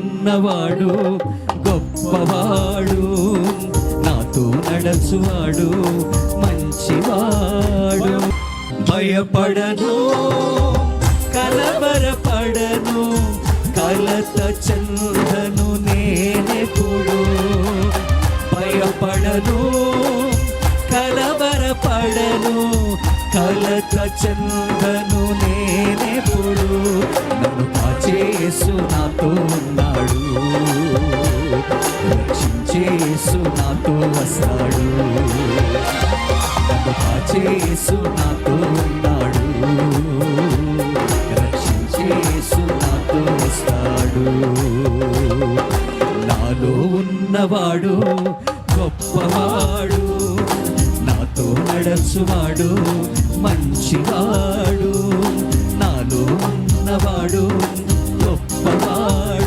ఉన్నవాడు గొప్పవాడు, నాతో నడచువాడు మంచివాడు. భయపడను, కలవరపడను, కలత చెందను నేనెప్పుడు. భయపడను, కలవరపడను, కలత చెందను నేనెప్పుడు. నన్ను కాచే యేసు నాతో ఉన్నాడు, రక్షించే యేసు నాతో వస్తాడు. నన్ను కాచే యేసు నాతో ఉన్నాడు, రక్షించే యేసు నాతో వస్తాడు. నాలో ఉన్నవాడు గొప్పవాడు, నాతో నడచువాడు మంచివాడు. నాలో ఉన్నవాడు గొప్పవాడు,